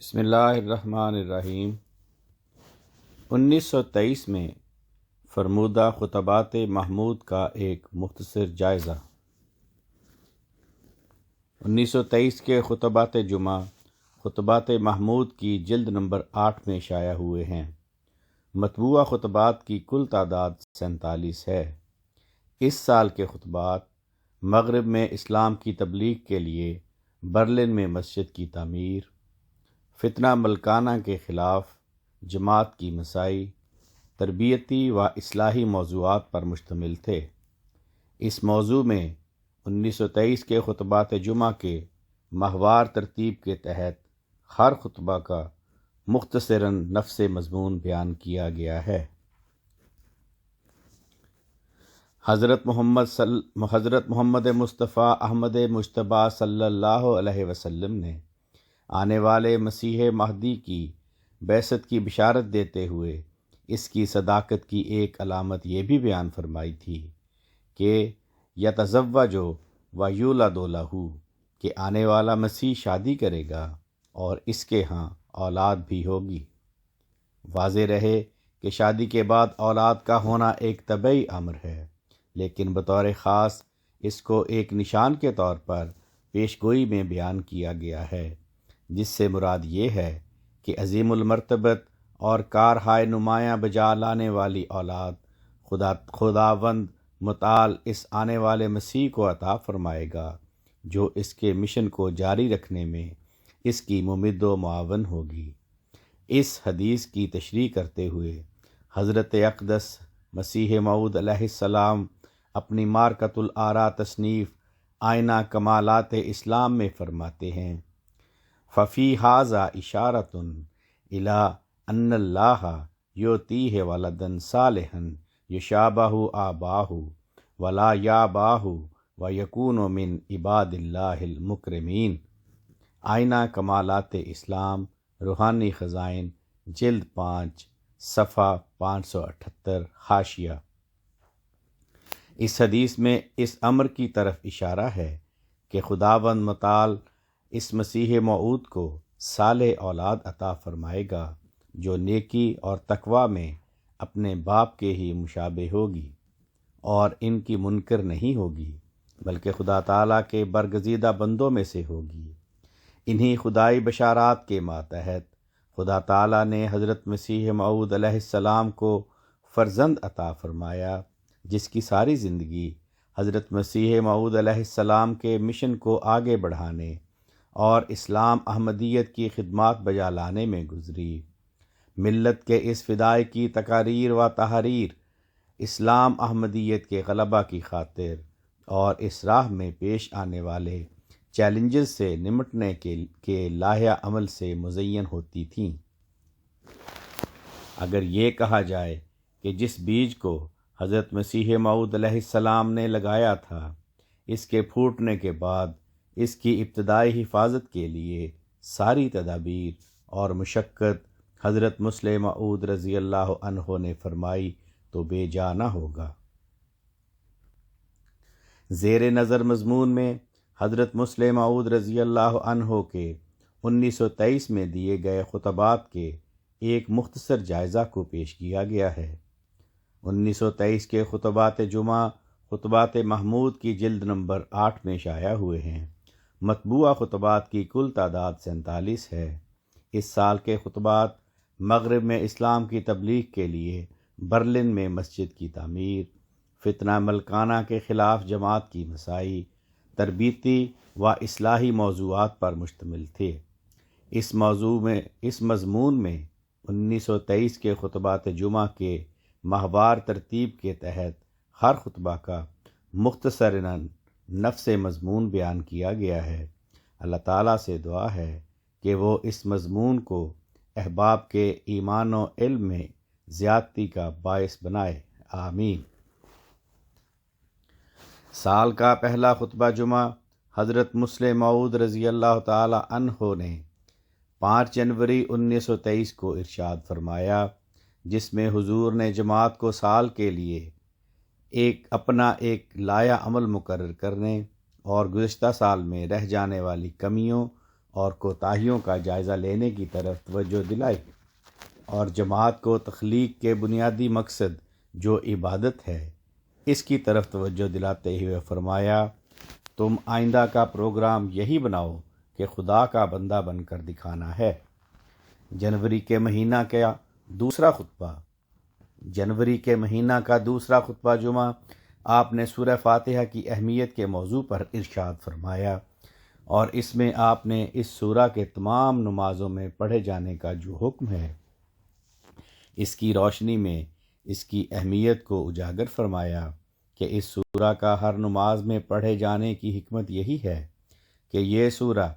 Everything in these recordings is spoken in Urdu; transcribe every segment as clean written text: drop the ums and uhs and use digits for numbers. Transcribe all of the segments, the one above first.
بسم اللہ الرحمن الرحیم۔ 1923 میں فرمودہ خطبات محمود کا ایک مختصر جائزہ۔ 1923 کے خطبات جمعہ خطبات محمود کی جلد نمبر 8 میں شائع ہوئے ہیں۔ مطبوعہ خطبات کی کل تعداد 47 ہے۔ اس سال کے خطبات مغرب میں اسلام کی تبلیغ کے لیے برلن میں مسجد کی تعمیر، فتنہ ملکانہ کے خلاف جماعت کی مساعی، تربیتی و اصلاحی موضوعات پر مشتمل تھے۔ اس موضوع میں 1923 کے خطبات جمعہ کے ماہوار ترتیب کے تحت ہر خطبہ کا مختصراً نفس مضمون بیان کیا گیا ہے۔ حضرت محمد مصطفیٰ احمد مجتبیٰ صلی اللہ علیہ وسلم نے آنے والے مسیح مہدی کی بعثت کی بشارت دیتے ہوئے اس کی صداقت کی ایک علامت یہ بھی بیان فرمائی تھی کہ یتزوج و یولد لہ، کہ آنے والا مسیح شادی کرے گا اور اس کے ہاں اولاد بھی ہوگی۔ واضح رہے کہ شادی کے بعد اولاد کا ہونا ایک طبعی امر ہے، لیکن بطور خاص اس کو ایک نشان کے طور پر پیشگوئی میں بیان کیا گیا ہے، جس سے مراد یہ ہے کہ عظیم المرتبت اور کارہائے نمایاں بجا لانے والی اولاد خداوند متعال اس آنے والے مسیح کو عطا فرمائے گا، جو اس کے مشن کو جاری رکھنے میں اس کی ممد و معاون ہوگی۔ اس حدیث کی تشریح کرتے ہوئے حضرت اقدس مسیح موعود علیہ السلام اپنی مارکۃ الآراء تصنیف آئینہ کمالات اسلام میں فرماتے ہیں: ففی ھذا اشارۃ الی ان اللہ یعطیہ ولدا صالحا یشابہ آباہ ولا یاباہ ویکون من عباد اللہ المکرمین۔ آئینہ کمالات اسلام، روحانی خزائن، جلد 5، صفحہ 578، حاشیہ۔ اس حدیث میں اس امر کی طرف اشارہ ہے کہ خداوند متعال اس مسیح موعود کو صالح اولاد عطا فرمائے گا، جو نیکی اور تقوی میں اپنے باپ کے ہی مشابہ ہوگی اور ان کی منکر نہیں ہوگی، بلکہ خدا تعالیٰ کے برگزیدہ بندوں میں سے ہوگی۔ انہی خدائی بشارات کے ماتحت خدا تعالیٰ نے حضرت مسیح موعود علیہ السلام کو فرزند عطا فرمایا، جس کی ساری زندگی حضرت مسیح موعود علیہ السلام کے مشن کو آگے بڑھانے اور اسلام احمدیت کی خدمات بجا لانے میں گزری۔ ملت کے اس فدائے کی تقاریر و تحریر اسلام احمدیت کے غلبہ کی خاطر اور اس راہ میں پیش آنے والے چیلنجز سے نمٹنے کے لائحہ عمل سے مزین ہوتی تھیں۔ اگر یہ کہا جائے کہ جس بیج کو حضرت مسیح موعود علیہ السلام نے لگایا تھا، اس کے پھوٹنے کے بعد اس کی ابتدائی حفاظت کے لیے ساری تدابیر اور مشقت حضرت مسلح موعود رضی اللہ عنہ نے فرمائی تو بے جا نہ ہوگا۔ زیر نظر مضمون میں حضرت مسلح موعود رضی اللہ عنہ کے 1923 میں دیے گئے خطبات کے ایک مختصر جائزہ کو پیش کیا گیا ہے۔ 1923 کے خطبات جمعہ خطبات محمود کی جلد نمبر 8 میں شائع ہوئے ہیں۔ مطبوعہ خطبات کی کل تعداد 47 ہے۔ اس سال کے خطبات مغرب میں اسلام کی تبلیغ کے لیے برلن میں مسجد کی تعمیر، فتنہ ملکانہ کے خلاف جماعت کی مساعی، تربیتی و اصلاحی موضوعات پر مشتمل تھے۔ اس مضمون میں 1923 کے خطبات جمعہ کے ماہوار ترتیب کے تحت ہر خطبہ کا مختصراً نفس مضمون بیان کیا گیا ہے۔ اللہ تعالیٰ سے دعا ہے کہ وہ اس مضمون کو احباب کے ایمان و علم میں زیادتی کا باعث بنائے، آمین۔ سال کا پہلا خطبہ جمعہ حضرت مسلح موعود رضی اللہ تعالیٰ عنہ نے 5 جنوری 1923 کو ارشاد فرمایا، جس میں حضور نے جماعت کو سال کے لیے اپنا ایک لائحہ عمل مقرر کرنے اور گزشتہ سال میں رہ جانے والی کمیوں اور کوتاہیوں کا جائزہ لینے کی طرف توجہ دلائی، اور جماعت کو تخلیق کے بنیادی مقصد جو عبادت ہے اس کی طرف توجہ دلاتے ہوئے فرمایا، تم آئندہ کا پروگرام یہی بناؤ کہ خدا کا بندہ بن کر دکھانا ہے۔ جنوری کے مہینہ کا دوسرا خطبہ جمعہ آپ نے سورہ فاتحہ کی اہمیت کے موضوع پر ارشاد فرمایا، اور اس میں آپ نے اس سورہ کے تمام نمازوں میں پڑھے جانے کا جو حکم ہے اس کی روشنی میں اس کی اہمیت کو اجاگر فرمایا کہ اس سورہ کا ہر نماز میں پڑھے جانے کی حکمت یہی ہے کہ یہ سورہ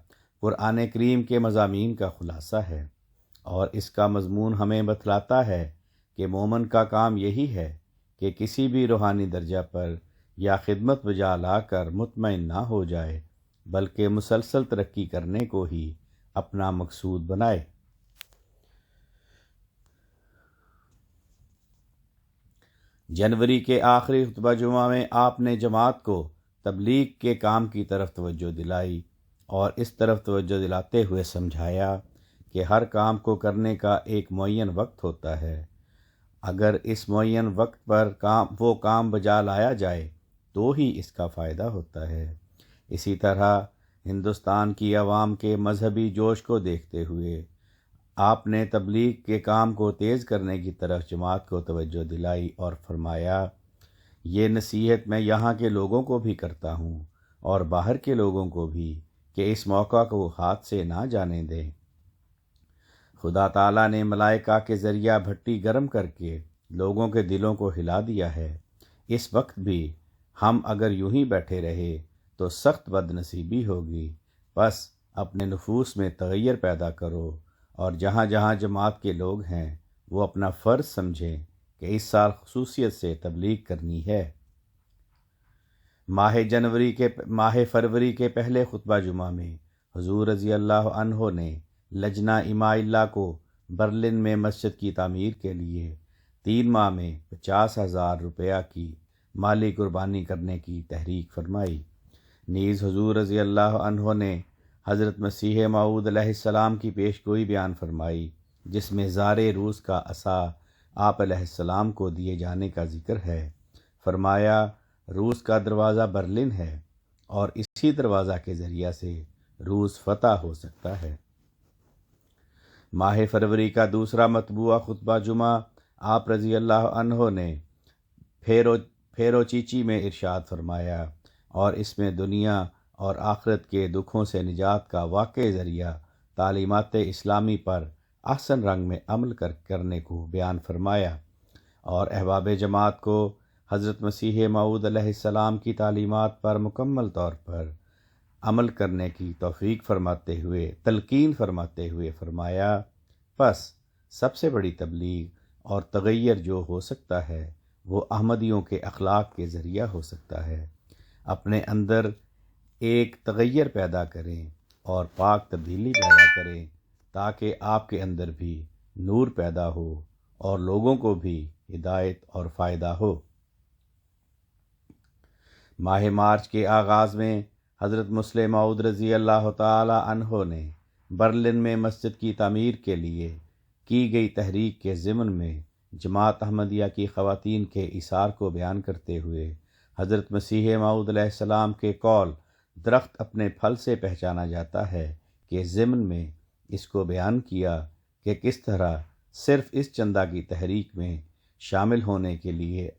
قرآن کریم کے مضامین کا خلاصہ ہے، اور اس کا مضمون ہمیں بتلاتا ہے کہ مومن کا کام یہی ہے کہ کسی بھی روحانی درجہ پر یا خدمت بجا لا کر مطمئن نہ ہو جائے، بلکہ مسلسل ترقی کرنے کو ہی اپنا مقصود بنائے۔ جنوری کے آخری خطبہ جمعہ میں آپ نے جماعت کو تبلیغ کے کام کی طرف توجہ دلائی، اور اس طرف توجہ دلاتے ہوئے سمجھایا کہ ہر کام کو کرنے کا ایک معین وقت ہوتا ہے، اگر اس معین وقت پر وہ کام بجا لایا جائے تو ہی اس کا فائدہ ہوتا ہے۔ اسی طرح ہندوستان کی عوام کے مذہبی جوش کو دیکھتے ہوئے آپ نے تبلیغ کے کام کو تیز کرنے کی طرف جماعت کو توجہ دلائی اور فرمایا، یہ نصیحت میں یہاں کے لوگوں کو بھی کرتا ہوں اور باہر کے لوگوں کو بھی کہ اس موقع کو ہاتھ سے نہ جانے دیں۔ خدا تعالیٰ نے ملائکہ کے ذریعہ بھٹی گرم کر کے لوگوں کے دلوں کو ہلا دیا ہے، اس وقت بھی ہم اگر یوں ہی بیٹھے رہے تو سخت بد نصیبی ہوگی، بس اپنے نفوس میں تغیر پیدا کرو، اور جہاں جہاں جماعت کے لوگ ہیں وہ اپنا فرض سمجھیں کہ اس سال خصوصیت سے تبلیغ کرنی ہے۔ ماہ فروری کے پہلے خطبہ جمعہ میں حضور رضی اللہ عنہ نے لجنہ اماء اللہ کو برلن میں مسجد کی تعمیر کے لیے 3 ماہ میں 50,000 روپیہ کی مالی قربانی کرنے کی تحریک فرمائی۔ نیز حضور رضی اللہ عنہ نے حضرت مسیح موعود علیہ السلام کی پیش گوئی بیان فرمائی، جس میں زار روس کا عصا آپ علیہ السلام کو دیے جانے کا ذکر ہے۔ فرمایا، روس کا دروازہ برلن ہے، اور اسی دروازہ کے ذریعہ سے روس فتح ہو سکتا ہے۔ ماہ فروری کا دوسرا مطبوعہ خطبہ جمعہ آپ رضی اللہ عنہ نے پھیرو چیچی میں ارشاد فرمایا، اور اس میں دنیا اور آخرت کے دکھوں سے نجات کا واقع ذریعہ تعلیمات اسلامی پر احسن رنگ میں عمل کرنے کو بیان فرمایا، اور احباب جماعت کو حضرت مسیح موعود علیہ السلام کی تعلیمات پر مکمل طور پر عمل کرنے کی تلقین فرماتے ہوئے فرمایا، پس سب سے بڑی تبلیغ اور تغیر جو ہو سکتا ہے وہ احمدیوں کے اخلاق کے ذریعہ ہو سکتا ہے۔ اپنے اندر ایک تغیر پیدا کریں اور پاک تبدیلی پیدا کریں تاکہ آپ کے اندر بھی نور پیدا ہو اور لوگوں کو بھی ہدایت اور فائدہ ہو۔ ماہ مارچ کے آغاز میں حضرت مسلم موعود رضی اللہ تعالی عنہ نے برلن میں مسجد کی تعمیر کے لیے کی گئی تحریک کے ضمن میں جماعت احمدیہ کی خواتین کے ایثار کو بیان کرتے ہوئے حضرت مسیح موعود علیہ السلام کے قول درخت اپنے پھل سے پہچانا جاتا ہے کہ ضمن میں اس کو بیان کیا کہ کس طرح صرف اس چندہ کی تحریک میں شامل ہونے کے لیے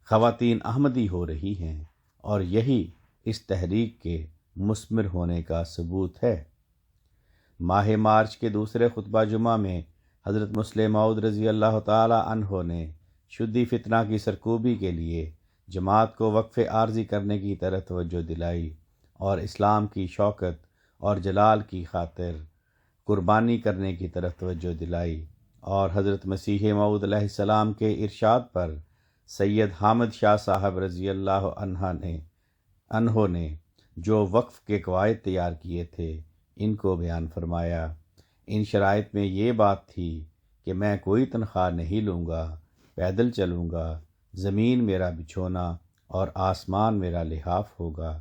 خواتین احمدی ہو رہی ہیں، اور یہی اس تحریک کے مثمر ہونے کا ثبوت ہے۔ ماہ مارچ کے دوسرے خطبہ جمعہ میں حضرت مسلم موعود رضی اللہ تعالی عنہ نے شدی فتنہ کی سرکوبی کے لیے جماعت کو وقف عارضی کرنے کی طرف توجہ دلائی، اور اسلام کی شوکت اور جلال کی خاطر قربانی کرنے کی طرف توجہ دلائی، اور حضرت مسیح موعود علیہ السلام کے ارشاد پر سید حامد شاہ صاحب رضی اللہ عنہ نے جو وقف کے قواعد تیار کیے تھے ان کو بیان فرمایا۔ ان شرائط میں یہ بات تھی کہ میں کوئی تنخواہ نہیں لوں گا، پیدل چلوں گا، زمین میرا بچھونا اور آسمان میرا لحاف ہوگا،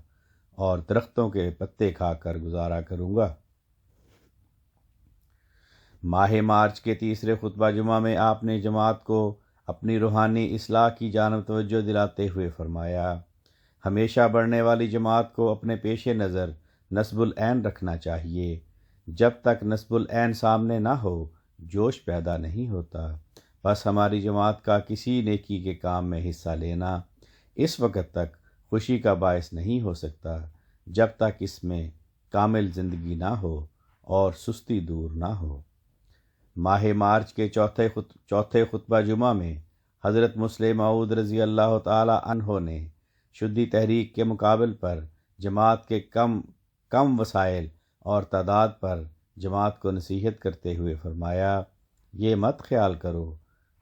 اور درختوں کے پتے کھا کر گزارا کروں گا۔ ماہ مارچ کے تیسرے خطبہ جمعہ میں آپ نے جماعت کو اپنی روحانی اصلاح کی جانب توجہ دلاتے ہوئے فرمایا، ہمیشہ بڑھنے والی جماعت کو اپنے پیش نظر نصب العین رکھنا چاہیے۔ جب تک نصب العین سامنے نہ ہو جوش پیدا نہیں ہوتا۔ بس ہماری جماعت کا کسی نیکی کے کام میں حصہ لینا اس وقت تک خوشی کا باعث نہیں ہو سکتا جب تک اس میں کامل زندگی نہ ہو اور سستی دور نہ ہو۔ ماہ مارچ کے چوتھے خطبہ جمعہ میں حضرت مسلم موعود رضی اللہ تعالی عنہ نے شدی تحریک کے مقابل پر جماعت کے کم وسائل اور تعداد پر جماعت کو نصیحت کرتے ہوئے فرمایا، یہ مت خیال کرو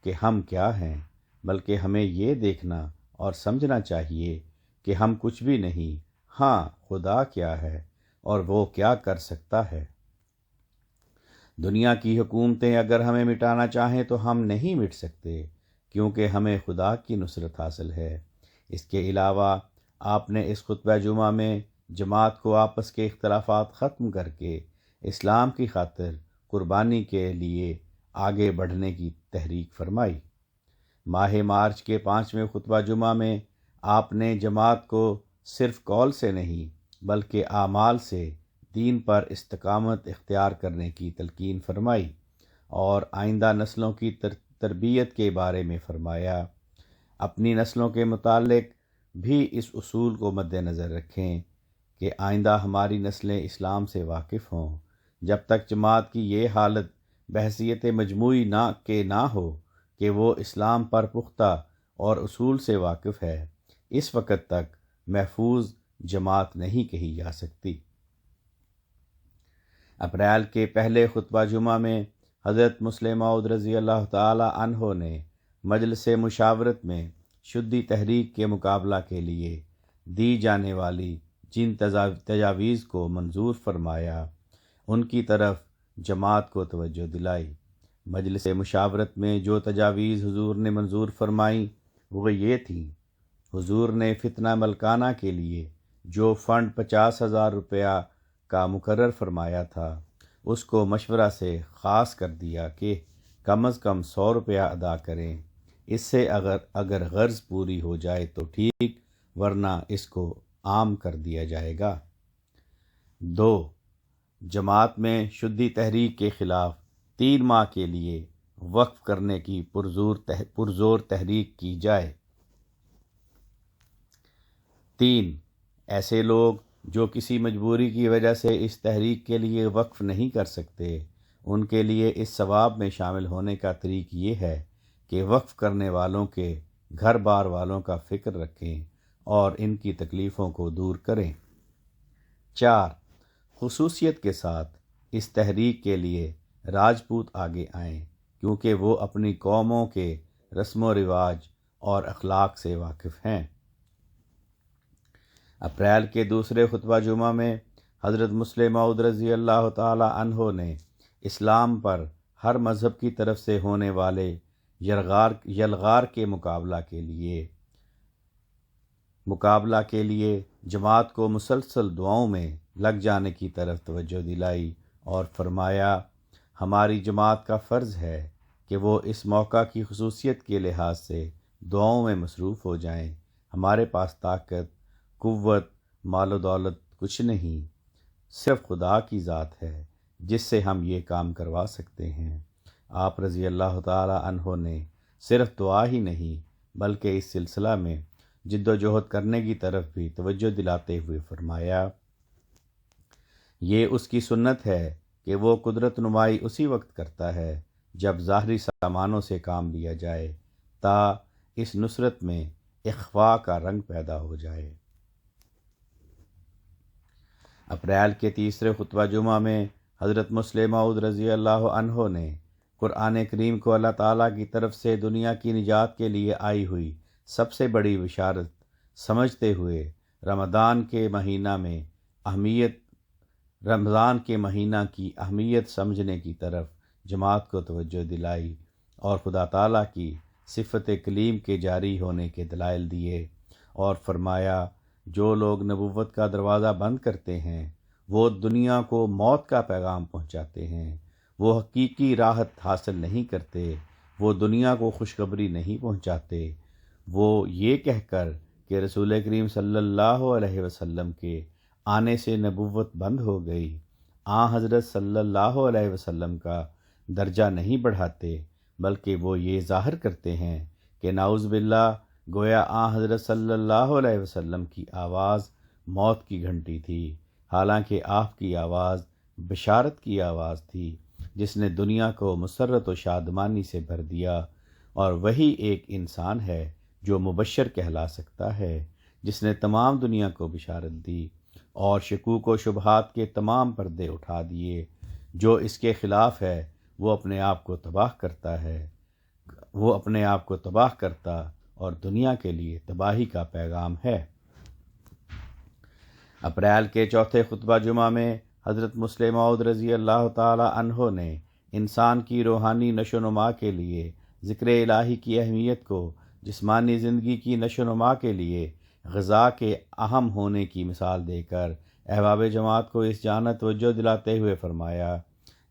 کہ ہم کیا ہیں، بلکہ ہمیں یہ دیکھنا اور سمجھنا چاہیے کہ ہم کچھ بھی نہیں، ہاں خدا کیا ہے اور وہ کیا کر سکتا ہے۔ دنیا کی حکومتیں اگر ہمیں مٹانا چاہیں تو ہم نہیں مٹ سکتے، کیونکہ ہمیں خدا کی نصرت حاصل ہے۔ اس کے علاوہ آپ نے اس خطبہ جمعہ میں جماعت کو آپس کے اختلافات ختم کر کے اسلام کی خاطر قربانی کے لیے آگے بڑھنے کی تحریک فرمائی۔ ماہ مارچ کے 5ویں خطبہ جمعہ میں آپ نے جماعت کو صرف قول سے نہیں بلکہ اعمال سے دین پر استقامت اختیار کرنے کی تلقین فرمائی اور آئندہ نسلوں کی تربیت کے بارے میں فرمایا۔ اپنی نسلوں کے متعلق بھی اس اصول کو مد نظر رکھیں کہ آئندہ ہماری نسلیں اسلام سے واقف ہوں۔ جب تک جماعت کی یہ حالت بحیثیت مجموعی نہ ہو کہ وہ اسلام پر پختہ اور اصول سے واقف ہے، اس وقت تک محفوظ جماعت نہیں کہی جا سکتی۔ اپریل کے پہلے خطبہ جمعہ میں حضرت مسلم موعود رضی اللہ تعالی عنہ نے مجلس مشاورت میں شدی تحریک کے مقابلہ کے لیے دی جانے والی جن تجاویز کو منظور فرمایا ان کی طرف جماعت کو توجہ دلائی۔ مجلس مشاورت میں جو تجاویز حضور نے منظور فرمائیں وہ یہ تھیں: حضور نے فتنہ ملکانہ کے لیے جو فنڈ 50,000 روپیہ کا مقرر فرمایا تھا اس کو مشورہ سے خاص کر دیا کہ کم از کم 100 روپیہ ادا کریں۔ اس سے اگر غرض پوری ہو جائے تو ٹھیک، ورنہ اس کو عام کر دیا جائے گا۔ 2. جماعت میں شدی تحریک کے خلاف 3 ماہ کے لیے وقف کرنے کی پرزور تحریک کی جائے۔ 3. ایسے لوگ جو کسی مجبوری کی وجہ سے اس تحریک کے لیے وقف نہیں کر سکتے، ان کے لیے اس ثواب میں شامل ہونے کا طریق یہ ہے کہ وقف کرنے والوں کے گھر بار والوں کا فکر رکھیں اور ان کی تکلیفوں کو دور کریں۔ 4. خصوصیت کے ساتھ اس تحریک کے لیے راجپوت آگے آئیں، کیونکہ وہ اپنی قوموں کے رسم و رواج اور اخلاق سے واقف ہیں۔ اپریل کے دوسرے خطبہ جمعہ میں حضرت مسلم موعود رضی اللہ تعالی عنہ نے اسلام پر ہر مذہب کی طرف سے ہونے والے یلغار کے مقابلہ کے لیے جماعت کو مسلسل دعاؤں میں لگ جانے کی طرف توجہ دلائی اور فرمایا، ہماری جماعت کا فرض ہے کہ وہ اس موقع کی خصوصیت کے لحاظ سے دعاؤں میں مصروف ہو جائیں۔ ہمارے پاس طاقت، قوت، مال و دولت کچھ نہیں، صرف خدا کی ذات ہے جس سے ہم یہ کام کروا سکتے ہیں۔ آپ رضی اللہ تعالی عنہ نے صرف دعا ہی نہیں بلکہ اس سلسلہ میں جد و جہد کرنے کی طرف بھی توجہ دلاتے ہوئے فرمایا، یہ اس کی سنت ہے کہ وہ قدرت نمائی اسی وقت کرتا ہے جب ظاہری سامانوں سے کام لیا جائے تا اس نصرت میں اخفاء کا رنگ پیدا ہو جائے۔ اپریل کے تیسرے خطبہ جمعہ میں حضرت مسلم موعود رضی اللہ عنہ نے قرآن کریم کو اللہ تعالیٰ کی طرف سے دنیا کی نجات کے لیے آئی ہوئی سب سے بڑی بشارت سمجھتے ہوئے رمضان کے مہینہ کی اہمیت سمجھنے کی طرف جماعت کو توجہ دلائی اور خدا تعالیٰ کی صفت کلیم کے جاری ہونے کے دلائل دیے اور فرمایا، جو لوگ نبوت کا دروازہ بند کرتے ہیں وہ دنیا کو موت کا پیغام پہنچاتے ہیں، وہ حقیقی راحت حاصل نہیں کرتے، وہ دنیا کو خوشخبری نہیں پہنچاتے، وہ یہ کہہ کر کہ رسول کریم صلی اللہ علیہ وسلم کے آنے سے نبوت بند ہو گئی، حضرت صلی اللہ علیہ وسلم کا درجہ نہیں بڑھاتے، بلکہ وہ یہ ظاہر کرتے ہیں کہ نعوذ باللہ گویا حضرت صلی اللہ علیہ وسلم کی آواز موت کی گھنٹی تھی، حالانکہ آپ کی آواز بشارت کی آواز تھی جس نے دنیا کو مسرت و شادمانی سے بھر دیا، اور وہی ایک انسان ہے جو مبشر کہلا سکتا ہے، جس نے تمام دنیا کو بشارت دی اور شکوک و شبہات کے تمام پردے اٹھا دیے۔ جو اس کے خلاف ہے وہ اپنے آپ کو تباہ کرتا ہے، وہ اپنے آپ کو تباہ کرتا اور دنیا کے لیے تباہی کا پیغام ہے۔ اپریل کے چوتھے خطبہ جمعہ میں حضرت مسلم موعود رضی اللہ تعالی عنہ نے انسان کی روحانی نشو و نما کے لیے ذکر الہی کی اہمیت کو جسمانی زندگی کی نشو و نما کے لیے غذا کے اہم ہونے کی مثال دے کر احباب جماعت کو اس جانب توجہ دلاتے ہوئے فرمایا،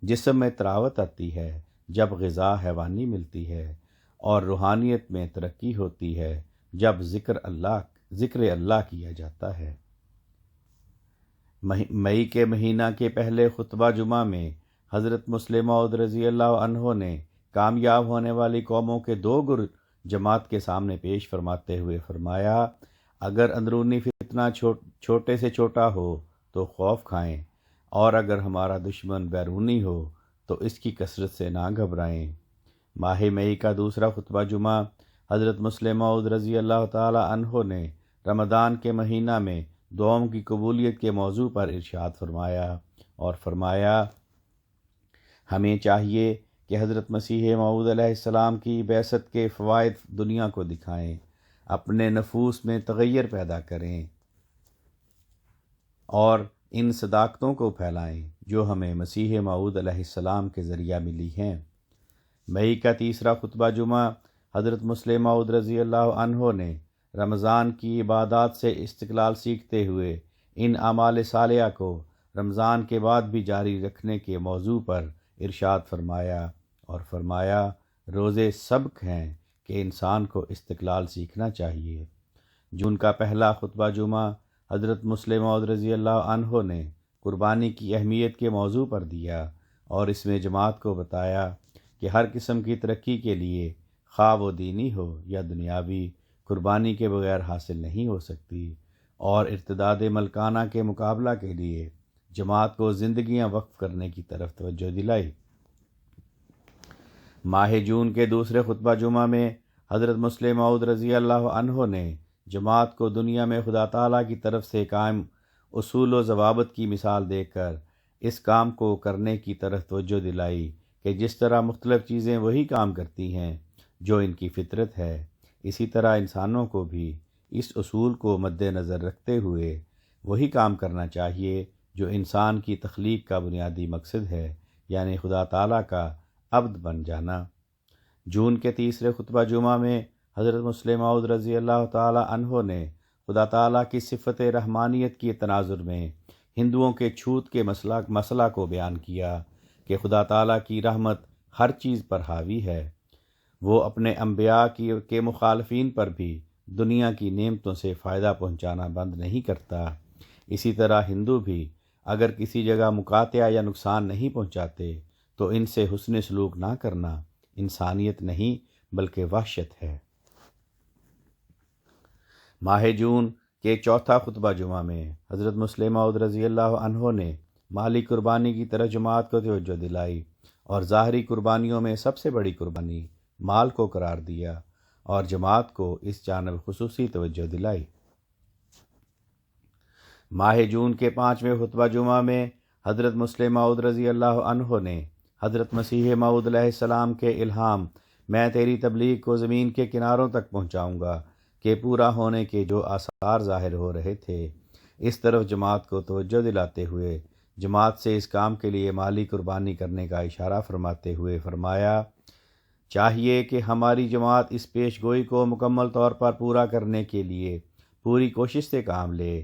جسم میں تراوت آتی ہے جب غذا حیوانی ملتی ہے، اور روحانیت میں ترقی ہوتی ہے جب ذکر اللہ کیا جاتا ہے۔ مئی کے مہینہ کے پہلے خطبہ جمعہ میں حضرت مسلم موعود رضی اللہ عنہ نے کامیاب ہونے والی قوموں کے دو گروہ جماعت کے سامنے پیش فرماتے ہوئے فرمایا، اگر اندرونی فتنہ چھوٹے سے چھوٹا ہو تو خوف کھائیں، اور اگر ہمارا دشمن بیرونی ہو تو اس کی کثرت سے نہ گھبرائیں۔ ماہ مئی کا دوسرا خطبہ جمعہ حضرت مسلم موعود رضی اللہ تعالی عنہ نے رمضان کے مہینہ میں دعاؤں کی قبولیت کے موضوع پر ارشاد فرمایا اور فرمایا، ہمیں چاہیے کہ حضرت مسیح موعود علیہ السلام کی بعثت کے فوائد دنیا کو دکھائیں، اپنے نفوس میں تغیر پیدا کریں اور ان صداقتوں کو پھیلائیں جو ہمیں مسیح موعود علیہ السلام کے ذریعہ ملی ہیں۔ مئی کا تیسرا خطبہ جمعہ حضرت مسلم موعود رضی اللہ عنہ نے رمضان کی عبادات سے استقلال سیکھتے ہوئے ان اعمال صالحہ کو رمضان کے بعد بھی جاری رکھنے کے موضوع پر ارشاد فرمایا اور فرمایا، روزے سبق ہیں کہ انسان کو استقلال سیکھنا چاہیے۔ جون کا پہلا خطبہ جمعہ حضرت مسلم موعود رضی اللہ عنہ نے قربانی کی اہمیت کے موضوع پر دیا اور اس میں جماعت کو بتایا کہ ہر قسم کی ترقی کے لیے خواہ وہ دینی ہو یا دنیاوی، قربانی کے بغیر حاصل نہیں ہو سکتی، اور ارتداد ملکانہ کے مقابلہ کے لیے جماعت کو زندگیاں وقف کرنے کی طرف توجہ دلائی۔ ماہ جون کے دوسرے خطبہ جمعہ میں حضرت مسلم موعود رضی اللہ عنہ نے جماعت کو دنیا میں خدا تعالیٰ کی طرف سے قائم اصول و ضوابط کی مثال دے کر اس کام کو کرنے کی طرف توجہ دلائی کہ جس طرح مختلف چیزیں وہی کام کرتی ہیں جو ان کی فطرت ہے، اسی طرح انسانوں کو بھی اس اصول کو مد نظر رکھتے ہوئے وہی کام کرنا چاہیے جو انسان کی تخلیق کا بنیادی مقصد ہے، یعنی خدا تعالیٰ کا عبد بن جانا۔ جون کے تیسرے خطبہ جمعہ میں حضرت مسلم موعود رضی اللہ تعالی عنہ نے خدا تعالیٰ کی صفت رحمانیت کی تناظر میں ہندوؤں کے چھوت کے مسئلہ کو بیان کیا کہ خدا تعالیٰ کی رحمت ہر چیز پر حاوی ہے، وہ اپنے انبیاء کے مخالفین پر بھی دنیا کی نعمتوں سے فائدہ پہنچانا بند نہیں کرتا۔ اسی طرح ہندو بھی اگر کسی جگہ مقاطعہ یا نقصان نہیں پہنچاتے تو ان سے حسن سلوک نہ کرنا انسانیت نہیں بلکہ وحشت ہے۔ ماہ جون کے چوتھا خطبہ جمعہ میں حضرت مسلم موعود رضی اللہ عنہ نے مالی قربانی کی طرف جماعت کو توجہ دلائی اور ظاہری قربانیوں میں سب سے بڑی قربانی مال کو قرار دیا اور جماعت کو اس جانب خصوصی توجہ دلائی۔ ماہ جون کے پانچویں خطبہ جمعہ میں حضرت مسلم موعود رضی اللہ عنہ نے حضرت مسیح موعود علیہ السلام کے الہام میں تیری تبلیغ کو زمین کے کناروں تک پہنچاؤں گا کے پورا ہونے کے جو آثار ظاہر ہو رہے تھے، اس طرف جماعت کو توجہ دلاتے ہوئے جماعت سے اس کام کے لیے مالی قربانی کرنے کا اشارہ فرماتے ہوئے فرمایا، چاہیے کہ ہماری جماعت اس پیش گوئی کو مکمل طور پر پورا کرنے کے لیے پوری کوشش سے کام لے۔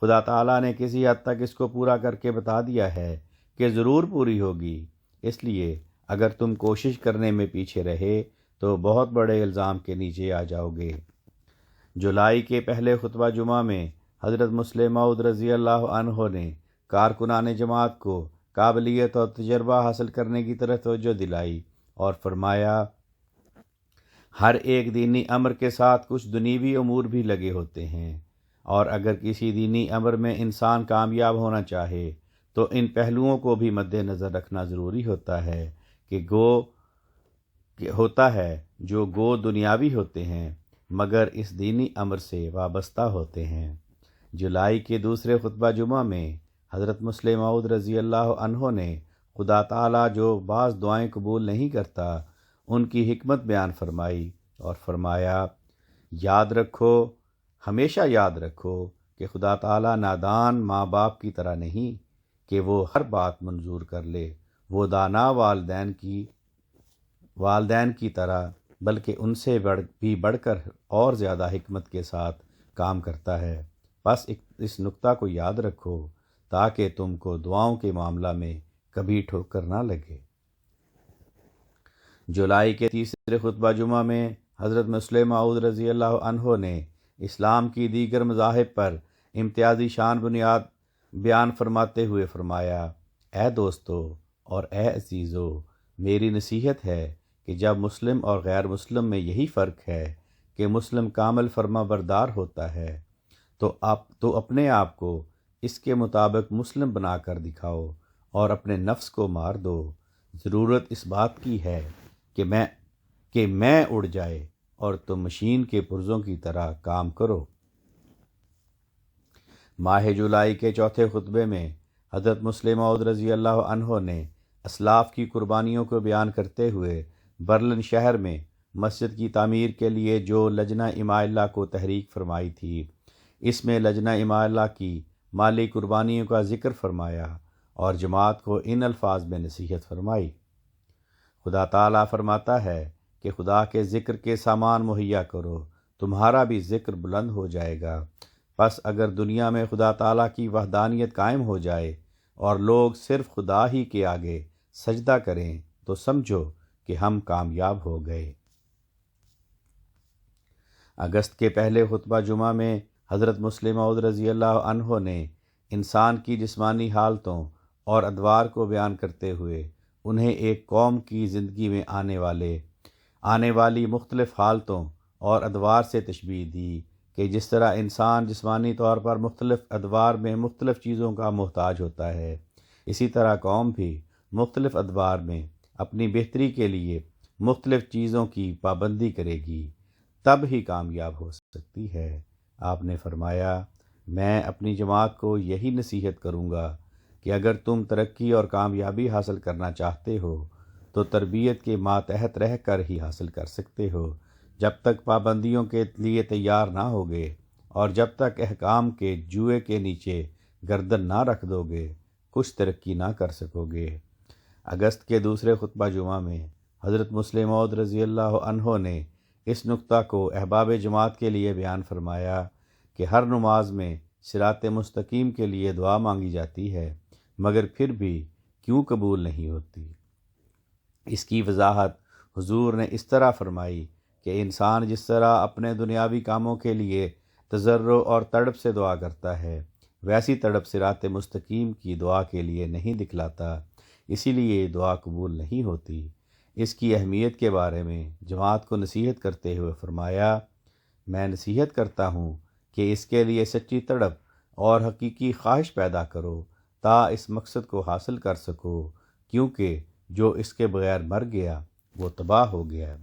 خدا تعالیٰ نے کسی حد تک اس کو پورا کر کے بتا دیا ہے کہ ضرور پوری ہوگی، اس لیے اگر تم کوشش کرنے میں پیچھے رہے تو بہت بڑے الزام کے نیچے آ جاؤ گے۔ جولائی کے پہلے خطبہ جمعہ میں حضرت مسلم موعود رضی اللہ عنہ نے کارکنان جماعت کو قابلیت اور تجربہ حاصل کرنے کی طرف توجہ دلائی اور فرمایا، ہر ایک دینی امر کے ساتھ کچھ دنیوی امور بھی لگے ہوتے ہیں، اور اگر کسی دینی امر میں انسان کامیاب ہونا چاہے تو ان پہلوؤں کو بھی مد نظر رکھنا ضروری ہوتا ہے جو گو دنیاوی ہوتے ہیں مگر اس دینی امر سے وابستہ ہوتے ہیں۔ جولائی کے دوسرے خطبہ جمعہ میں حضرت مسلم موعود رضی اللہ عنہ نے خدا تعالیٰ جو بعض دعائیں قبول نہیں کرتا ان کی حکمت بیان فرمائی اور فرمایا، ہمیشہ یاد رکھو کہ خدا تعالیٰ نادان ماں باپ کی طرح نہیں کہ وہ ہر بات منظور کر لے، وہ دانا والدین کی طرح بلکہ ان سے بڑھ کر اور زیادہ حکمت کے ساتھ کام کرتا ہے۔ بس اس نقطہ کو یاد رکھو تاکہ تم کو دعاؤں کے معاملہ میں کبھی ٹھوکر نہ لگے۔ جولائی کے تیسرے خطبہ جمعہ میں حضرت مسلم موعود رضی اللہ عنہ نے اسلام کی دیگر مذاہب پر امتیازی شان بنیاد بیان فرماتے ہوئے فرمایا، اے دوستو اور اے عزیزو، میری نصیحت ہے کہ جب مسلم اور غیر مسلم میں یہی فرق ہے کہ مسلم کامل فرما بردار ہوتا ہے تو اپنے آپ کو اس کے مطابق مسلم بنا کر دکھاؤ اور اپنے نفس کو مار دو۔ ضرورت اس بات کی ہے کہ میں اڑ جائے اور تم مشین کے پرزوں کی طرح کام کرو۔ ماہ جولائی کے چوتھے خطبے میں حضرت مسلم موعود رضی اللہ عنہ نے اسلاف کی قربانیوں کو بیان کرتے ہوئے برلن شہر میں مسجد کی تعمیر کے لیے جو لجنہ اماء اللہ کو تحریک فرمائی تھی، اس میں لجنہ اماء اللہ کی مالی قربانیوں کا ذکر فرمایا اور جماعت کو ان الفاظ میں نصیحت فرمائی۔ خدا تعالیٰ فرماتا ہے کہ خدا کے ذکر کے سامان مہیا کرو، تمہارا بھی ذکر بلند ہو جائے گا۔ پس اگر دنیا میں خدا تعالیٰ کی وحدانیت قائم ہو جائے اور لوگ صرف خدا ہی کے آگے سجدہ کریں تو سمجھو کہ ہم کامیاب ہو گئے۔ اگست کے پہلے خطبہ جمعہ میں حضرت مسلم موعود رضی اللہ عنہ نے انسان کی جسمانی حالتوں اور ادوار کو بیان کرتے ہوئے انہیں ایک قوم کی زندگی میں آنے والی مختلف حالتوں اور ادوار سے تشبیہ دی کہ جس طرح انسان جسمانی طور پر مختلف ادوار میں مختلف چیزوں کا محتاج ہوتا ہے، اسی طرح قوم بھی مختلف ادوار میں اپنی بہتری کے لیے مختلف چیزوں کی پابندی کرے گی، تب ہی کامیاب ہو سکتی ہے۔ آپ نے فرمایا، میں اپنی جماعت کو یہی نصیحت کروں گا کہ اگر تم ترقی اور کامیابی حاصل کرنا چاہتے ہو تو تربیت کے ماتحت رہ کر ہی حاصل کر سکتے ہو۔ جب تک پابندیوں کے لیے تیار نہ ہوگے اور جب تک احکام کے جوئے کے نیچے گردن نہ رکھ دو گے، کچھ ترقی نہ کر سکو گے۔ اگست کے دوسرے خطبہ جمعہ میں حضرت مسلم موعود رضی اللہ عنہ نے اس نقطہ کو احباب جماعت کے لیے بیان فرمایا کہ ہر نماز میں صراط مستقیم کے لیے دعا مانگی جاتی ہے مگر پھر بھی کیوں قبول نہیں ہوتی؟ اس کی وضاحت حضور نے اس طرح فرمائی کہ انسان جس طرح اپنے دنیاوی کاموں کے لیے تضرع اور تڑپ سے دعا کرتا ہے، ویسی تڑپ صراط مستقیم کی دعا کے لیے نہیں دکھلاتا، اسی لیے دعا قبول نہیں ہوتی۔ اس کی اہمیت کے بارے میں جماعت کو نصیحت کرتے ہوئے فرمایا، میں نصیحت کرتا ہوں کہ اس کے لیے سچی تڑپ اور حقیقی خواہش پیدا کرو تا اس مقصد کو حاصل کر سکو، کیونکہ جو اس کے بغیر مر گیا وہ تباہ ہو گیا۔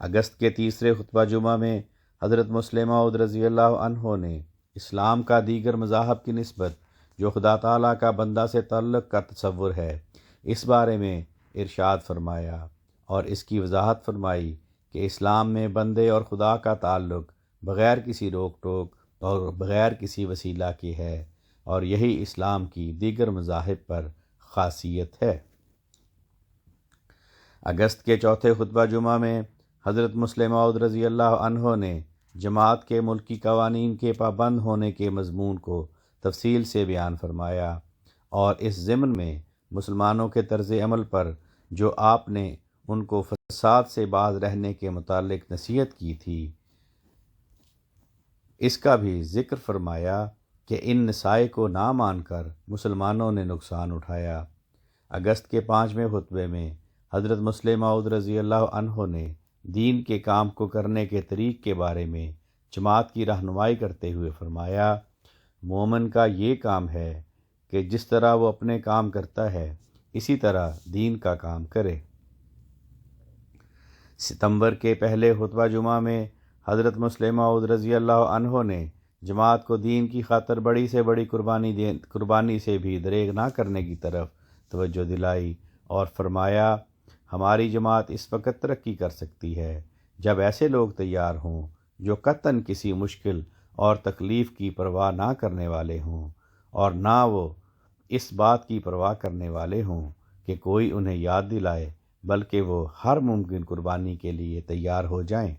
اگست کے تیسرے خطبہ جمعہ میں حضرت مسلم موعود رضی اللہ عنہ نے اسلام کا دیگر مذاہب کی نسبت جو خدا تعالیٰ کا بندہ سے تعلق کا تصور ہے، اس بارے میں ارشاد فرمایا اور اس کی وضاحت فرمائی کہ اسلام میں بندے اور خدا کا تعلق بغیر کسی روک ٹوک اور بغیر کسی وسیلہ کے ہے، اور یہی اسلام کی دیگر مذاہب پر خاصیت ہے۔ اگست کے چوتھے خطبہ جمعہ میں حضرت مسلم موعود رضی اللہ عنہ نے جماعت کے ملکی قوانین کے پابند ہونے کے مضمون کو تفصیل سے بیان فرمایا اور اس ضمن میں مسلمانوں کے طرز عمل پر جو آپ نے ان کو فساد سے باز رہنے کے متعلق نصیحت کی تھی اس کا بھی ذکر فرمایا کہ ان نصائح کو نہ مان کر مسلمانوں نے نقصان اٹھایا۔ اگست کے 5ویں خطبے میں حضرت مسلم موعود رضی اللہ عنہ نے دین کے کام کو کرنے کے طریق کے بارے میں جماعت کی رہنمائی کرتے ہوئے فرمایا، مومن کا یہ کام ہے کہ جس طرح وہ اپنے کام کرتا ہے اسی طرح دین کا کام کرے۔ ستمبر کے پہلے خطبہ جمعہ میں حضرت مسلم موعود رضی اللہ عنہ نے جماعت کو دین کی خاطر بڑی سے بڑی قربانی سے بھی دریغ نہ کرنے کی طرف توجہ دلائی اور فرمایا، ہماری جماعت اس وقت ترقی کر سکتی ہے جب ایسے لوگ تیار ہوں جو قطعاً کسی مشکل اور تکلیف کی پرواہ نہ کرنے والے ہوں اور نہ وہ اس بات کی پرواہ کرنے والے ہوں کہ کوئی انہیں یاد دلائے، بلکہ وہ ہر ممکن قربانی کے لیے تیار ہو جائیں۔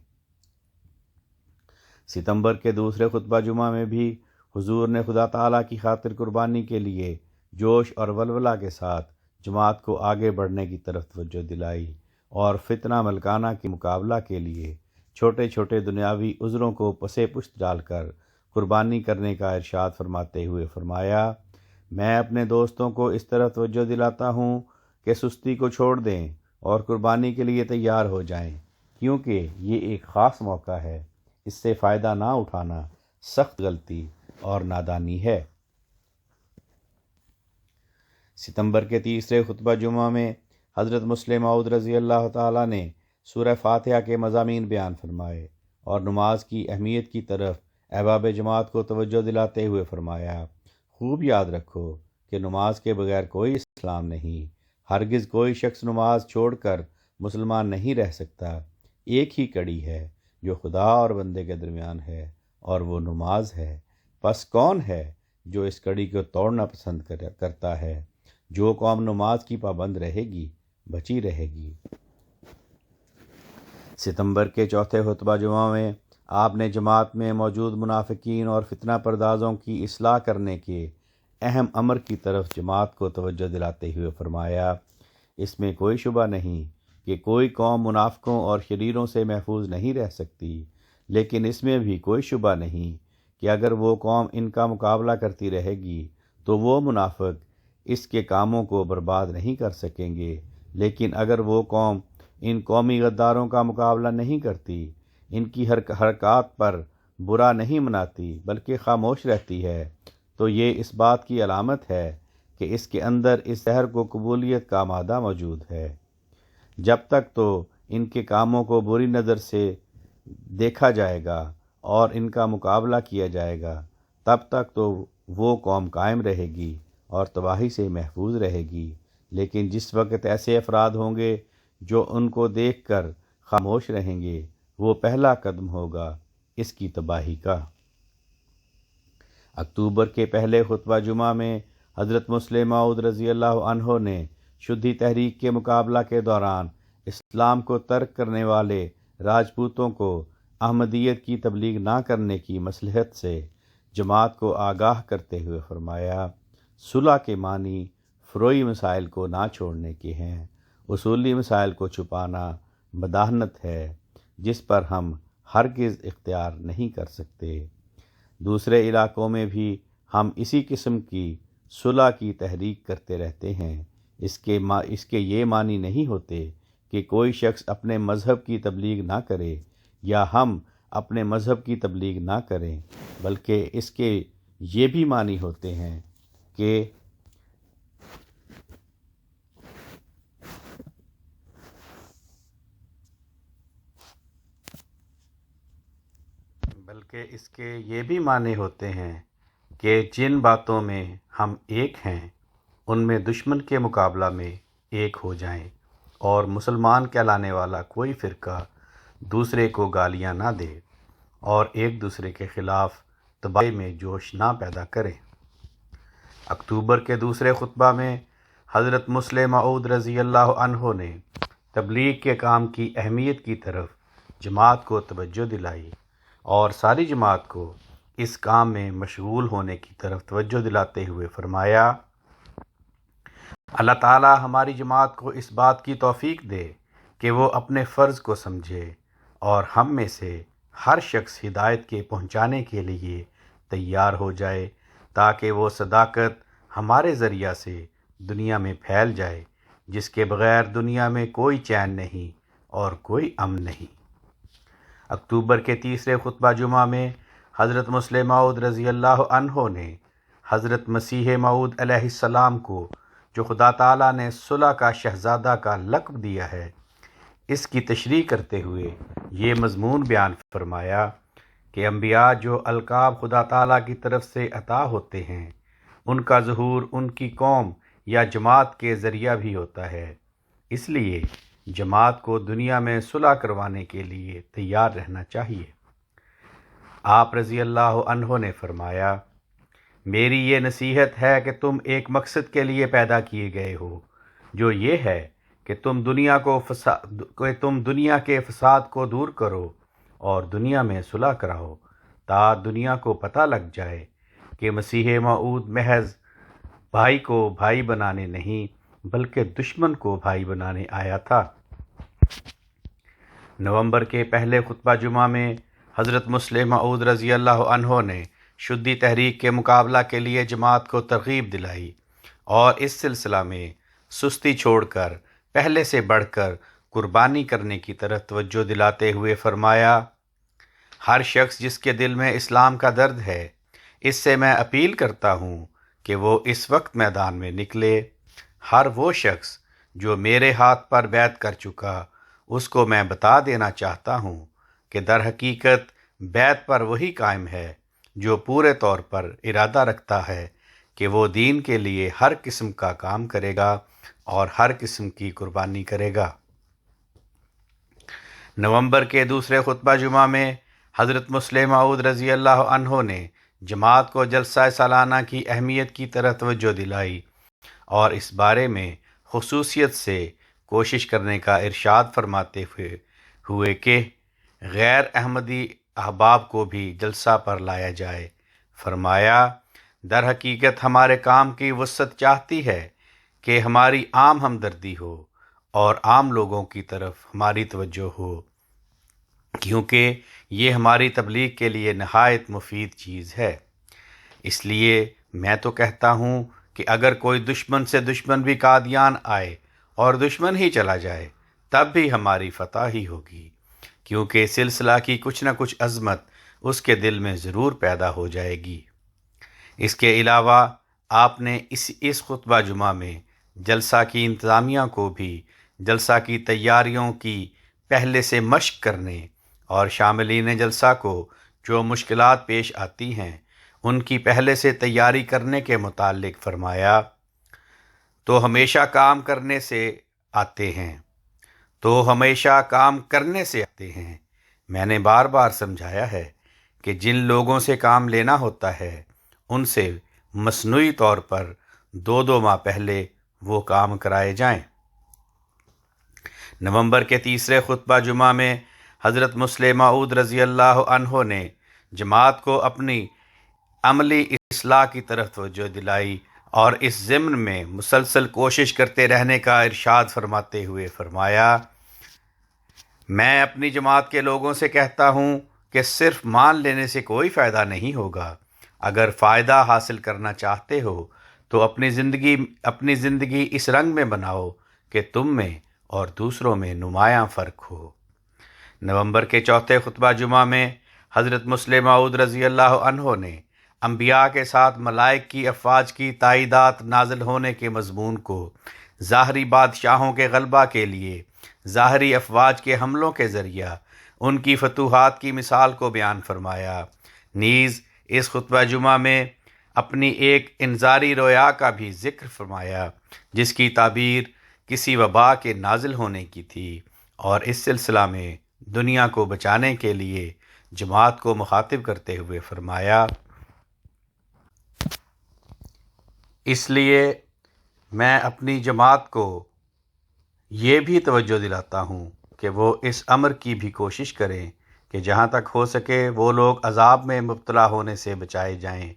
ستمبر کے دوسرے خطبہ جمعہ میں بھی حضور نے خدا تعالیٰ کی خاطر قربانی کے لیے جوش اور ولولہ کے ساتھ جماعت کو آگے بڑھنے کی طرف توجہ دلائی اور فتنہ ملکانہ کے مقابلہ کے لیے چھوٹے چھوٹے دنیاوی عذروں کو پسے پشت ڈال کر قربانی کرنے کا ارشاد فرماتے ہوئے فرمایا، میں اپنے دوستوں کو اس طرح توجہ دلاتا ہوں کہ سستی کو چھوڑ دیں اور قربانی کے لیے تیار ہو جائیں، کیونکہ یہ ایک خاص موقع ہے، اس سے فائدہ نہ اٹھانا سخت غلطی اور نادانی ہے۔ ستمبر کے تیسرے خطبہ جمعہ میں حضرت مسلم موعود رضی اللہ تعالیٰ نے سورہ فاتحہ کے مضامین بیان فرمائے اور نماز کی اہمیت کی طرف احباب جماعت کو توجہ دلاتے ہوئے فرمایا، خوب یاد رکھو کہ نماز کے بغیر کوئی اسلام نہیں، ہرگز کوئی شخص نماز چھوڑ کر مسلمان نہیں رہ سکتا۔ ایک ہی کڑی ہے جو خدا اور بندے کے درمیان ہے اور وہ نماز ہے، پس کون ہے جو اس کڑی کو توڑنا پسند کرتا ہے؟ جو قوم نماز کی پابند رہے گی بچی رہے گی۔ ستمبر کے چوتھے خطبہ جمعہ میں آپ نے جماعت میں موجود منافقین اور فتنہ پردازوں کی اصلاح کرنے کے اہم امر کی طرف جماعت کو توجہ دلاتے ہوئے فرمایا، اس میں کوئی شبہ نہیں کہ کوئی قوم منافقوں اور شریروں سے محفوظ نہیں رہ سکتی، لیکن اس میں بھی کوئی شبہ نہیں کہ اگر وہ قوم ان کا مقابلہ کرتی رہے گی تو وہ منافق اس کے کاموں کو برباد نہیں کر سکیں گے، لیکن اگر وہ قوم ان قومی غداروں کا مقابلہ نہیں کرتی، ان کی حرکات پر برا نہیں مناتی بلکہ خاموش رہتی ہے، تو یہ اس بات کی علامت ہے کہ اس کے اندر اس زہر کو قبولیت کا مادہ موجود ہے۔ جب تک تو ان کے کاموں کو بری نظر سے دیکھا جائے گا اور ان کا مقابلہ کیا جائے گا، تب تک تو وہ قوم قائم رہے گی اور تباہی سے محفوظ رہے گی، لیکن جس وقت ایسے افراد ہوں گے جو ان کو دیکھ کر خاموش رہیں گے، وہ پہلا قدم ہوگا اس کی تباہی کا۔ اکتوبر کے پہلے خطبہ جمعہ میں حضرت مسلم موعود رضی اللہ عنہ نے شدھی تحریک کے مقابلہ کے دوران اسلام کو ترک کرنے والے راجپوتوں کو احمدیت کی تبلیغ نہ کرنے کی مصلحت سے جماعت کو آگاہ کرتے ہوئے فرمایا، صلح کے معنی فروعی مسائل کو نہ چھوڑنے کے ہیں، اصولی مسائل کو چھپانا مداہنت ہے جس پر ہم ہرگز اختیار نہیں کر سکتے۔ دوسرے علاقوں میں بھی ہم اسی قسم کی صلح کی تحریک کرتے رہتے ہیں، اس کے یہ معنی نہیں ہوتے کہ کوئی شخص اپنے مذہب کی تبلیغ نہ کرے یا ہم اپنے مذہب کی تبلیغ نہ کریں، بلکہ اس کے یہ بھی معنی ہوتے ہیں کہ جن باتوں میں ہم ایک ہیں ان میں دشمن کے مقابلہ میں ایک ہو جائیں اور مسلمان کہلانے والا کوئی فرقہ دوسرے کو گالیاں نہ دے اور ایک دوسرے کے خلاف تباہی میں جوش نہ پیدا کرے۔ اکتوبر کے دوسرے خطبہ میں حضرت مسلم موعود رضی اللہ عنہ نے تبلیغ کے کام کی اہمیت کی طرف جماعت کو توجہ دلائی اور ساری جماعت کو اس کام میں مشغول ہونے کی طرف توجہ دلاتے ہوئے فرمایا، اللہ تعالی ہماری جماعت کو اس بات کی توفیق دے کہ وہ اپنے فرض کو سمجھے اور ہم میں سے ہر شخص ہدایت کے پہنچانے کے لیے تیار ہو جائے، تاکہ وہ صداقت ہمارے ذریعہ سے دنیا میں پھیل جائے، جس کے بغیر دنیا میں کوئی چین نہیں اور کوئی امن نہیں۔ اکتوبر کے تیسرے خطبہ جمعہ میں حضرت مسلم موعود رضی اللہ عنہ نے حضرت مسیح موعود علیہ السلام کو، جو خدا تعالیٰ نے صلح کا شہزادہ کا لقب دیا ہے، اس کی تشریح کرتے ہوئے یہ مضمون بیان فرمایا کہ انبیاء جو القاب خدا تعالیٰ کی طرف سے عطا ہوتے ہیں، ان کا ظہور ان کی قوم یا جماعت کے ذریعہ بھی ہوتا ہے، اس لیے جماعت کو دنیا میں صلح کروانے کے لیے تیار رہنا چاہیے۔ آپ رضی اللہ عنہ نے فرمایا، میری یہ نصیحت ہے کہ تم ایک مقصد کے لیے پیدا کیے گئے ہو، جو یہ ہے کہ تم دنیا کے فساد کو دور کرو اور دنیا میں صلح کراؤ، تا دنیا کو پتہ لگ جائے کہ مسیح موعود محض بھائی کو بھائی بنانے نہیں بلکہ دشمن کو بھائی بنانے آیا تھا۔ نومبر کے پہلے خطبہ جمعہ میں حضرت مسلم موعود رضی اللہ عنہ نے شدی تحریک کے مقابلہ کے لیے جماعت کو ترغیب دلائی اور اس سلسلہ میں سستی چھوڑ کر پہلے سے بڑھ کر قربانی کرنے کی طرف توجہ دلاتے ہوئے فرمایا، ہر شخص جس کے دل میں اسلام کا درد ہے، اس سے میں اپیل کرتا ہوں کہ وہ اس وقت میدان میں نکلے۔ ہر وہ شخص جو میرے ہاتھ پر بیعت کر چکا، اس کو میں بتا دینا چاہتا ہوں کہ در حقیقت بیعت پر وہی قائم ہے جو پورے طور پر ارادہ رکھتا ہے کہ وہ دین کے لیے ہر قسم کا کام کرے گا اور ہر قسم کی قربانی کرے گا۔ نومبر کے دوسرے خطبہ جمعہ میں حضرت مسلم موعود رضی اللہ عنہ نے جماعت کو جلسہ سالانہ کی اہمیت کی طرف توجہ دلائی اور اس بارے میں خصوصیت سے کوشش کرنے کا ارشاد فرماتے ہوئے کہ غیر احمدی احباب کو بھی جلسہ پر لایا جائے۔ فرمایا، در حقیقت ہمارے کام کی وسعت چاہتی ہے کہ ہماری عام ہمدردی ہو اور عام لوگوں کی طرف ہماری توجہ ہو، کیونکہ یہ ہماری تبلیغ کے لیے نہایت مفید چیز ہے۔ اس لیے میں تو کہتا ہوں کہ اگر کوئی دشمن سے دشمن بھی قادیان آئے اور دشمن ہی چلا جائے، تب بھی ہماری فتح ہی ہوگی، کیونکہ سلسلہ کی کچھ نہ کچھ عظمت اس کے دل میں ضرور پیدا ہو جائے گی۔ اس کے علاوہ آپ نے اس خطبہ جمعہ میں جلسہ کی انتظامیہ کو بھی جلسہ کی تیاریوں کی پہلے سے مشق کرنے اور شاملین جلسہ کو جو مشکلات پیش آتی ہیں ان کی پہلے سے تیاری کرنے کے متعلق فرمایا، تو ہمیشہ کام کرنے سے آتے ہیں۔ میں نے بار بار سمجھایا ہے کہ جن لوگوں سے کام لینا ہوتا ہے ان سے مصنوعی طور پر 2 ماہ پہلے وہ کام کرائے جائیں۔ نومبر کے تیسرے خطبہ جمعہ میں حضرت مسلم موعود رضی اللہ عنہ نے جماعت کو اپنی عملی اصلاح کی طرف توجہ دلائی اور اس ضمن میں مسلسل کوشش کرتے رہنے کا ارشاد فرماتے ہوئے فرمایا، میں اپنی جماعت کے لوگوں سے کہتا ہوں کہ صرف مان لینے سے کوئی فائدہ نہیں ہوگا۔ اگر فائدہ حاصل کرنا چاہتے ہو تو اپنی زندگی اس رنگ میں بناؤ کہ تم میں اور دوسروں میں نمایاں فرق ہو۔ نومبر کے چوتھے خطبہ جمعہ میں حضرت مسلم موعود رضی اللہ عنہ نے انبیاء کے ساتھ ملائک کی افواج کی تائیدات نازل ہونے کے مضمون کو ظاہری بادشاہوں کے غلبہ کے لیے ظاہری افواج کے حملوں کے ذریعہ ان کی فتوحات کی مثال کو بیان فرمایا۔ نیز اس خطبہ جمعہ میں اپنی ایک انذاری رویا کا بھی ذکر فرمایا جس کی تعبیر کسی وبا کے نازل ہونے کی تھی، اور اس سلسلہ میں دنیا کو بچانے کے لیے جماعت کو مخاطب کرتے ہوئے فرمایا، اس لیے میں اپنی جماعت کو یہ بھی توجہ دلاتا ہوں کہ وہ اس امر کی بھی کوشش کریں کہ جہاں تک ہو سکے وہ لوگ عذاب میں مبتلا ہونے سے بچائے جائیں،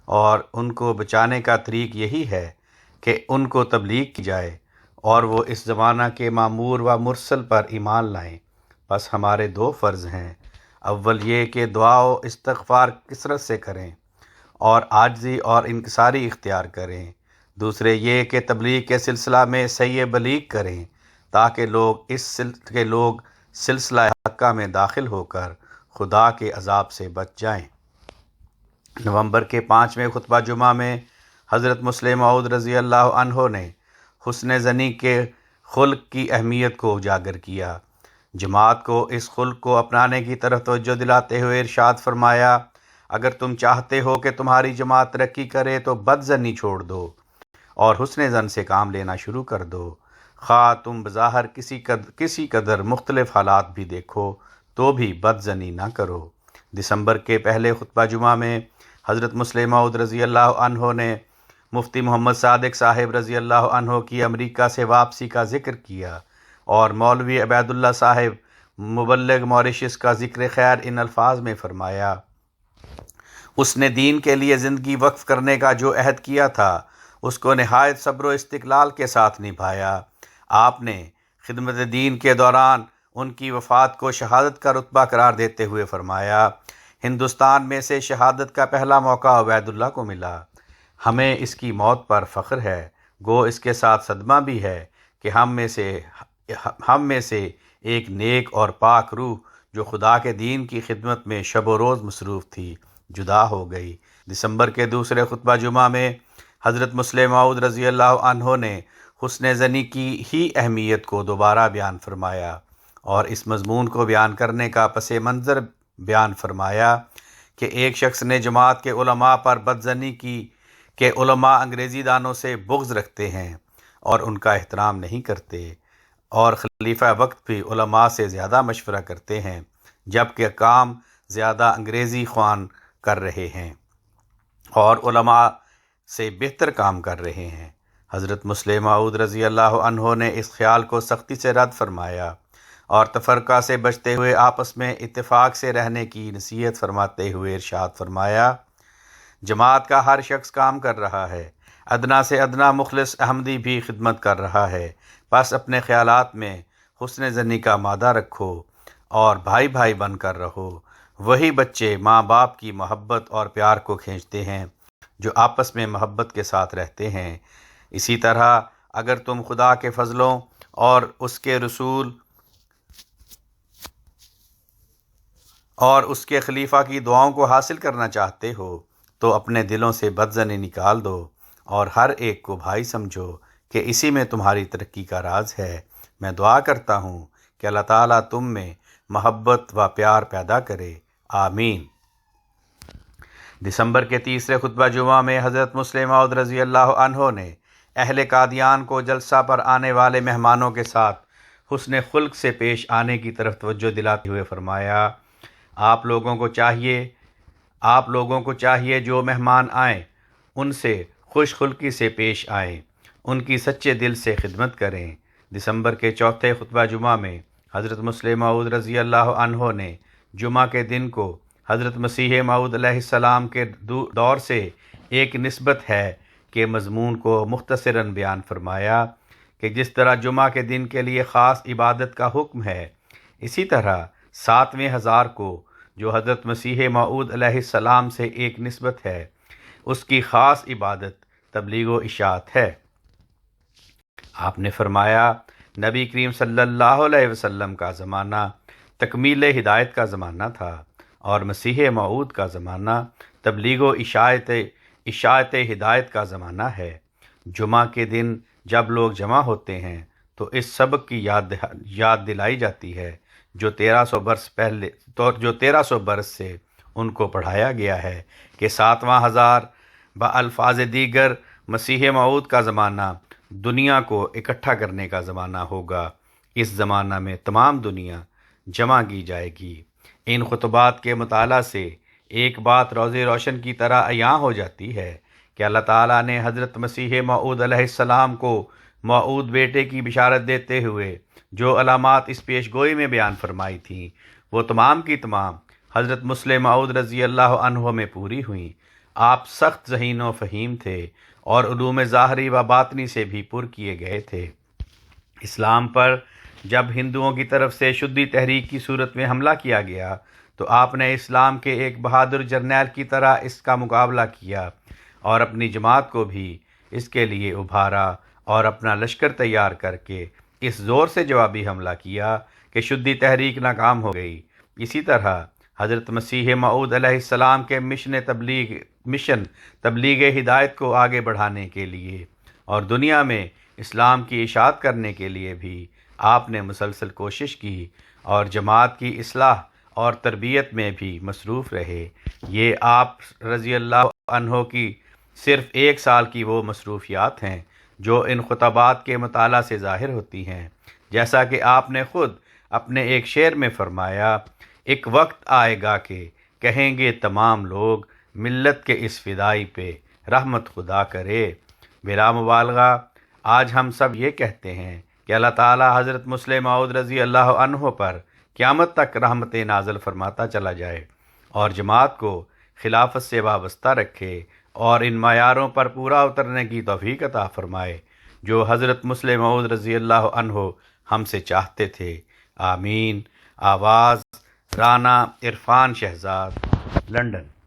اور ان کو بچانے کا طریق یہی ہے کہ ان کو تبلیغ کی جائے اور وہ اس زمانہ کے معمور و مرسل پر ایمان لائیں۔ بس ہمارے دو فرض ہیں، اول یہ کہ دعا و استغفار کثرت سے کریں اور عاجزی اور انکساری اختیار کریں، دوسرے یہ کہ تبلیغ کے سلسلہ میں سعی بلیغ کریں تاکہ لوگ سلسلہ حقہ میں داخل ہو کر خدا کے عذاب سے بچ جائیں۔ نومبر کے 5ویں خطبہ جمعہ میں حضرت مسلم موعود رضی اللہ عنہ نے حسن زنی کے خلق کی اہمیت کو اجاگر کیا۔ جماعت کو اس خلق کو اپنانے کی طرف توجہ دلاتے ہوئے ارشاد فرمایا، اگر تم چاہتے ہو کہ تمہاری جماعت ترقی کرے تو بد زنی چھوڑ دو اور حسن زن سے کام لینا شروع کر دو، خواہ تم بظاہر کسی قدر مختلف حالات بھی دیکھو تو بھی بد زنی نہ کرو۔ دسمبر کے پہلے خطبہ جمعہ میں حضرت مسلم موعود رضی اللہ عنہ نے مفتی محمد صادق صاحب رضی اللہ عنہ کی امریکہ سے واپسی کا ذکر کیا اور مولوی عبید اللہ صاحب مبلغ موریشس کا ذکر خیر ان الفاظ میں فرمایا، اس نے دین کے لیے زندگی وقف کرنے کا جو عہد کیا تھا اس کو نہایت صبر و استقلال کے ساتھ نبھایا۔ آپ نے خدمت دین کے دوران ان کی وفات کو شہادت کا رتبہ قرار دیتے ہوئے فرمایا، ہندوستان میں سے شہادت کا پہلا موقع عبید اللہ کو ملا، ہمیں اس کی موت پر فخر ہے، گو اس کے ساتھ صدمہ بھی ہے کہ ہم میں سے ایک نیک اور پاک روح جو خدا کے دین کی خدمت میں شب و روز مصروف تھی جدا ہو گئی۔ دسمبر کے دوسرے خطبہ جمعہ میں حضرت مسلم موعود رضی اللہ عنہ نے حسن زنی کی ہی اہمیت کو دوبارہ بیان فرمایا اور اس مضمون کو بیان کرنے کا پس منظر بیان فرمایا کہ ایک شخص نے جماعت کے علماء پر بدزنی کی کہ علماء انگریزی دانوں سے بغض رکھتے ہیں اور ان کا احترام نہیں کرتے، اور خلیفہ وقت بھی علماء سے زیادہ مشورہ کرتے ہیں جبکہ کام زیادہ انگریزی خوان کر رہے ہیں اور علماء سے بہتر کام کر رہے ہیں۔ حضرت مسلم موعود رضی اللہ عنہ نے اس خیال کو سختی سے رد فرمایا اور تفرقہ سے بچتے ہوئے آپس میں اتفاق سے رہنے کی نصیحت فرماتے ہوئے ارشاد فرمایا، جماعت کا ہر شخص کام کر رہا ہے، ادنا سے ادنا مخلص احمدی بھی خدمت کر رہا ہے، بس اپنے خیالات میں حسن زنی کا مادہ رکھو اور بھائی بھائی بن کر رہو۔ وہی بچے ماں باپ کی محبت اور پیار کو کھینچتے ہیں جو آپس میں محبت کے ساتھ رہتے ہیں۔ اسی طرح اگر تم خدا کے فضلوں اور اس کے رسول اور اس کے خلیفہ کی دعاؤں کو حاصل کرنا چاہتے ہو تو اپنے دلوں سے بدزنی نکال دو اور ہر ایک کو بھائی سمجھو کہ اسی میں تمہاری ترقی کا راز ہے۔ میں دعا کرتا ہوں کہ اللہ تعالیٰ تم میں محبت و پیار پیدا کرے، آمین۔ دسمبر کے تیسرے خطبہ جمعہ میں حضرت مسلم موعود رضی اللہ عنہ نے اہل قادیان کو جلسہ پر آنے والے مہمانوں کے ساتھ حسن خلق سے پیش آنے کی طرف توجہ دلاتے ہوئے فرمایا، آپ لوگوں کو چاہیے جو مہمان آئیں ان سے خوش خلقی سے پیش آئیں، ان کی سچے دل سے خدمت کریں۔ دسمبر کے چوتھے خطبہ جمعہ میں حضرت مسلم موعود رضی اللہ عنہ نے جمعہ کے دن کو حضرت مسیح موعود علیہ السلام کے دور سے ایک نسبت ہے کہ مضمون کو مختصراً بیان فرمایا کہ جس طرح جمعہ کے دن کے لیے خاص عبادت کا حکم ہے، اسی طرح 7ویں ہزار کو جو حضرت مسیح موعود علیہ السلام سے ایک نسبت ہے، اس کی خاص عبادت تبلیغ و اشاعت ہے۔ آپ نے فرمایا، نبی کریم صلی اللہ علیہ وسلم کا زمانہ تکمیل ہدایت کا زمانہ تھا اور مسیح موعود کا زمانہ تبلیغ و اشاعت ہدایت کا زمانہ ہے۔ جمعہ کے دن جب لوگ جمع ہوتے ہیں تو اس سبق کی یاد دلائی جاتی ہے جو 1300 برس سے ان کو پڑھایا گیا ہے کہ 7واں ہزار بالفاظ دیگر مسیح موعود کا زمانہ دنیا کو اکٹھا کرنے کا زمانہ ہوگا۔ اس زمانہ میں تمام دنیا جمع کی جائے گی۔ ان خطبات کے مطالعہ سے ایک بات روز روشن کی طرح عیاں ہو جاتی ہے کہ اللہ تعالیٰ نے حضرت مسیح موعود علیہ السلام کو موعود بیٹے کی بشارت دیتے ہوئے جو علامات اس پیش گوئی میں بیان فرمائی تھیں وہ تمام کی تمام حضرت مسلم معود رضی اللہ عنہ میں پوری ہوئیں۔ آپ سخت ذہین و فہیم تھے اور علوم ظاہری و باطنی سے بھی پر کیے گئے تھے۔ اسلام پر جب ہندوؤں کی طرف سے شدی تحریک کی صورت میں حملہ کیا گیا تو آپ نے اسلام کے ایک بہادر جرنیل کی طرح اس کا مقابلہ کیا اور اپنی جماعت کو بھی اس کے لیے ابھارا اور اپنا لشکر تیار کر کے اس زور سے جوابی حملہ کیا کہ شدی تحریک ناکام ہو گئی۔ اسی طرح حضرت مسیح موعود علیہ السلام کے مشن تبلیغ ہدایت کو آگے بڑھانے کے لیے اور دنیا میں اسلام کی اشاعت کرنے کے لیے بھی آپ نے مسلسل کوشش کی اور جماعت کی اصلاح اور تربیت میں بھی مصروف رہے۔ یہ آپ رضی اللہ عنہ کی صرف 1 سال کی وہ مصروفیات ہیں جو ان خطبات کے مطالعہ سے ظاہر ہوتی ہیں۔ جیسا کہ آپ نے خود اپنے ایک شعر میں فرمایا، ایک وقت آئے گا کہ کہیں گے تمام لوگ ملت کے اس فدائی پہ رحمت خدا کرے۔ بلا مبالغہ آج ہم سب یہ کہتے ہیں کہ اللہ تعالی حضرت مسلم معود رضی اللہ عنہ پر قیامت تک رحمت نازل فرماتا چلا جائے اور جماعت کو خلافت سے وابستہ رکھے اور ان معیاروں پر پورا اترنے کی توفیق عطا فرمائے جو حضرت مسلم معود رضی اللہ عنہ ہم سے چاہتے تھے۔ آمین۔ آواز رانا عرفان شہزاد، لندن۔